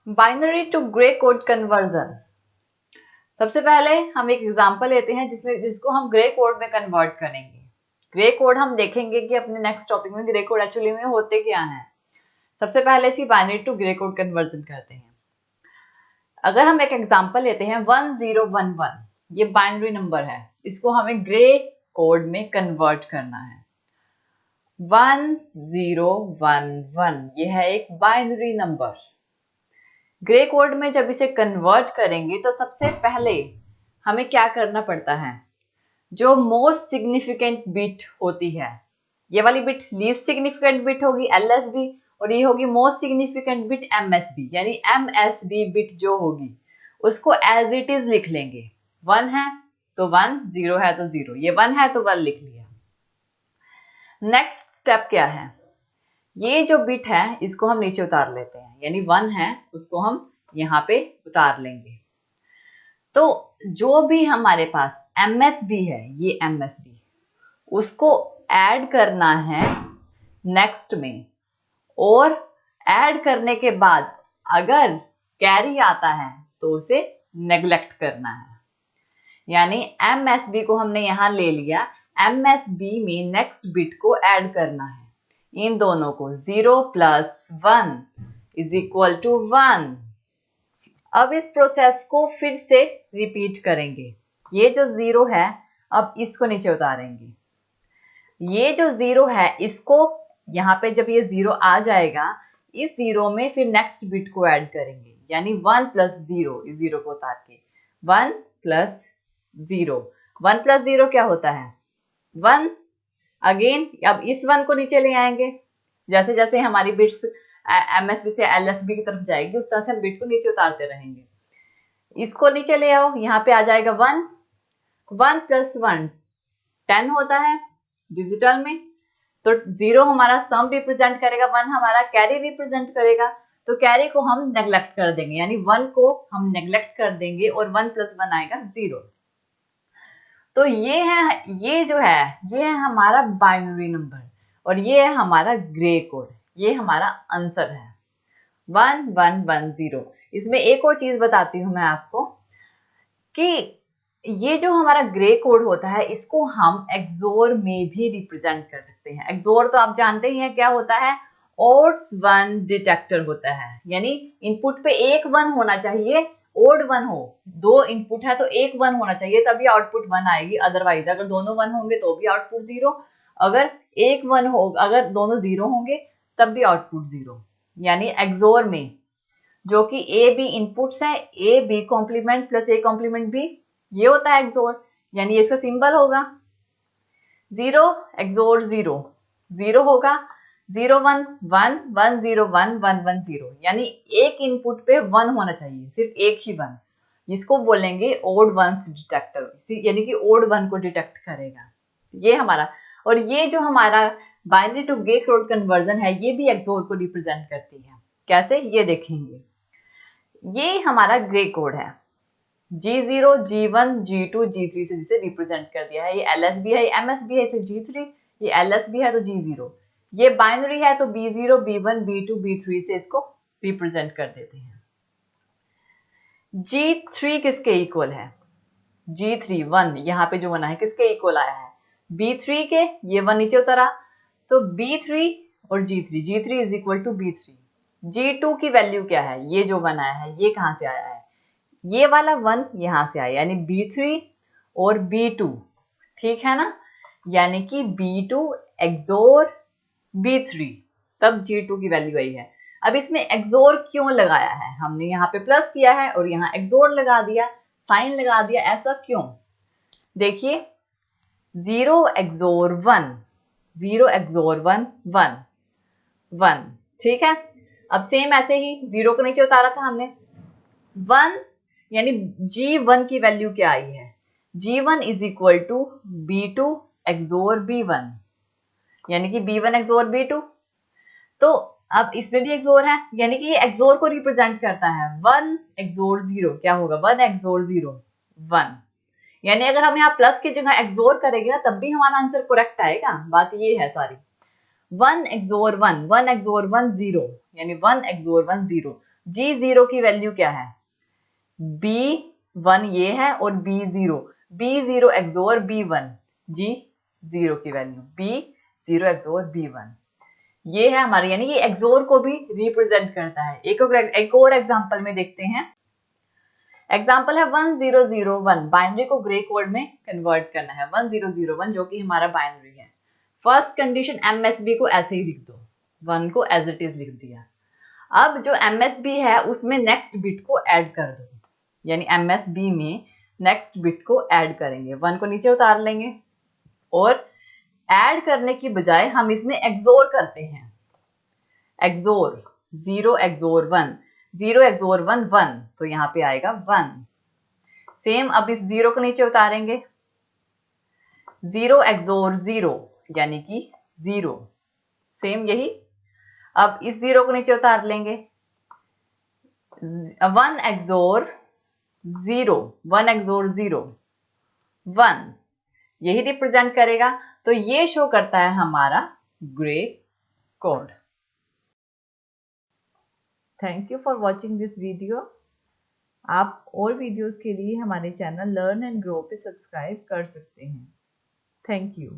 Binary to gray code conversion. सबसे पहले हम एक एग्जांपल लेते हैं जिसको हम ग्रे कोड में कन्वर्ट करेंगे। ग्रे कोड हम देखेंगे कि अपने नेक्स्ट टॉपिक में ग्रे कोड एक्चुअली में होते क्या हैं। सबसे पहले इसी binary to gray code conversion करते हैं। अगर हम एक एग्जांपल लेते हैं 1011, ये बाइनरी नंबर है, इसको हमें ग्रे कोड में कन्वर्ट करना है। 1011 ये है एक बाइनरी नंबर। ग्रे कोड में जब इसे कन्वर्ट करेंगे तो सबसे पहले हमें क्या करना पड़ता है, जो मोस्ट सिग्निफिकेंट बिट होती है, ये वाली बिट लीस्ट सिग्निफिकेंट बिट होगी LSB, और ये होगी मोस्ट सिग्निफिकेंट बिट MSB, यानी MSB बिट जो होगी उसको एज इट इज लिख लेंगे। 1 है तो 1, 0 है तो 0, ये 1 है तो 1 लिख लिया। नेक्स्ट स्टेप क्या है, ये जो बिट है इसको हम नीचे उतार लेते हैं, यानी 1 है उसको हम यहाँ पे उतार लेंगे। तो जो भी हमारे पास MSB है, ये MSB, उसको ऐड करना है नेक्स्ट में, और ऐड करने के बाद अगर कैरी आता है तो उसे नेग्लेक्ट करना है। यानी MSB को हमने यहां ले लिया, MSB में नेक्स्ट बिट को ऐड करना है, इन दोनों को 0 + 1 = 1। अब इस प्रोसेस को फिर से रिपीट करेंगे। ये जो 0 है अब इसको नीचे उतारेंगे, ये जो 0 है इसको यहाँ पे जब ये 0 आ जाएगा, इस 0 में फिर नेक्स्ट बिट को ऐड करेंगे, यानी 1 + 0, इस 0 को उतार के 1 + 0। 1 + 0 क्या होता है 1। अगेन अब इस 1 को नीचे ले आएंगे, जैसे जैसे हमारी बिट्स MSB से LSB की तरफ जाएगी उस तरह से हम बिट को नीचे उतारते रहेंगे। इसको नीचे ले आओ, यहाँ पे आ जाएगा 1। 1 + 1 10 होता है डिजिटल में, तो 0 हमारा सम रिप्रेजेंट करेगा, 1 हमारा कैरी रिप्रेजेंट करेगा, तो कैरी को हम नेग्लेक्ट कर देंगे, यानी 1 को हम नेग्लेक्ट कर देंगे और 1 + 1 आएगा 0। तो ये जो है ये है हमारा बाइनरी नंबर, और ये है हमारा ग्रे कोड, ये हमारा आंसर है 1110। इसमें एक और चीज बताती हूं मैं आपको कि ये जो हमारा ग्रे कोड होता है इसको हम एक्सोर में भी रिप्रेजेंट कर सकते हैं। एक्सोर तो आप जानते ही हैं क्या होता है, ओड्स 1 डिटेक्टर होता है, यानी इनपुट पे एक 1 होना चाहिए, ओड 1 हो, 2 इनपुट है तो एक 1 होना चाहिए तभी आउटपुट 1 आएगी, अदरवाइज अगर दोनों 1 होंगे तो भी आउटपुट 0, अगर एक 1 हो, अगर दोनों 0 होंगे तब भी आउटपुट 0। यानी एक्सोर में जो कि ए बी इनपुट्स है, A B complement plus A complement B, ये होता है एक्सोर, यानी इसका सिंबल होगा 0 एक्सोर 0, 0 होगा 0 1 1 1 0 1 1 1 0, यानी एक इनपुट पे 1 होना चाहिए, सिर्फ एक ही 1, जिसको बोलेंगे ओड 1 डिटेक्टर, यानी कि ओड 1 को डिटेक्ट करेगा ये हमारा। और ये जो हमारा binary to gray code conversion है ये भी एक्सोर को रिप्रेजेंट करती है। कैसे, ये देखेंगे। ये हमारा ग्रे कोड है, G0 G1 G2 G3 से जिसे रिप्रेजेंट कर दिया है, ये LSB है, ये MSB है, इसे G3, ये LSB है तो G0, ये बाइनरी है तो B0 B1 B2 B3 से इसको रिप्रेजेंट कर देते हैं। G3 किसके इक्वल है, G3 1, यहाँ पे जो बना है किसके इक्वल आया है B3 के, ये 1 नीचे उतरा तो B3 और G3, G3 = B3। G2 की वैल्यू क्या है, ये जो बनाया है ये कहां से आया है, ये वाला 1 यहां से आया, यानी B3 और B2, ठीक है ना, यानी कि B2 एक्सोर B3, तब G2 की वैल्यू आई है। अब इसमें एक्सोर क्यों लगाया है, हमने यहाँ पे प्लस किया है और यहाँ एक्सोर लगा दिया, साइन लगा दिया, ऐसा क्यों, देखिए 0 एक्सोर 1, 0 एक्सोर 1 1 1, ठीक है। अब सेम ऐसे ही 0 को नीचे उतारा था हमने 1, यानी G1 की वैल्यू क्या आई है, G1 = B2 एक्सोर B1, यानी कि B1 एक्सोर B2। तो अब इसमें भी एक्सोर है, यानी कि ये एक्सोर को रिप्रेजेंट करता है, 1 एक्सोर 0 क्या होगा 1 एक्सोर 0 1, यानी अगर हम यहाँ प्लस की जगह एक्सोर करेंगे ना तब भी हमारा आंसर करेक्ट आएगा, बात ये है सारी। 1 एक्सोर 1 1 एक्सोर 1 0, यानी 1 एक्सोर 1 0, G0 की वैल्यू क्या है? B1 ये है और B0 XOR B1, G0 की वैल्यू B0 XOR B1 ये है हमारे, यानी कि XOR को भी रिप्रेजेंट करता है। एक और एग्जांपल में देखते हैं। एग्जाम्पल है 1001, बाइनरी को ग्रे कोड में कन्वर्ट करना है। 1001 जो कि हमारा बाइनरी है। फर्स्ट कंडीशन MSB को ऐसे ही लिख दो, 1 को एज इट इज लिख दिया। अब जो MSB है उसमें नेक्स्ट बिट को ऐड कर दो, यानी MSB में नेक्स्ट बिट को ऐड करेंगे। 1 को नीचे उतार लेंगे और ऐड करने की बजाय हम इसमें एक्सोर करते हैं। एक्सोर 0 XOR 1, 0 XOR 1 1, तो यहाँ पे आएगा 1। सेम अब इस 0 को नीचे उतारेंगे, 0 XOR 0 यानी कि 0, सेम यही। अब इस 0 को नीचे उतार लेंगे, 1 XOR 0, 1 XOR 0 1, यही रिप्रेजेंट करेगा। तो ये शो करता है हमारा grey code. Thank you for watching this video. आप और वीडियोस के लिए हमारे चैनल लर्न एंड ग्रो पे सब्सक्राइब कर सकते हैं। Thank you.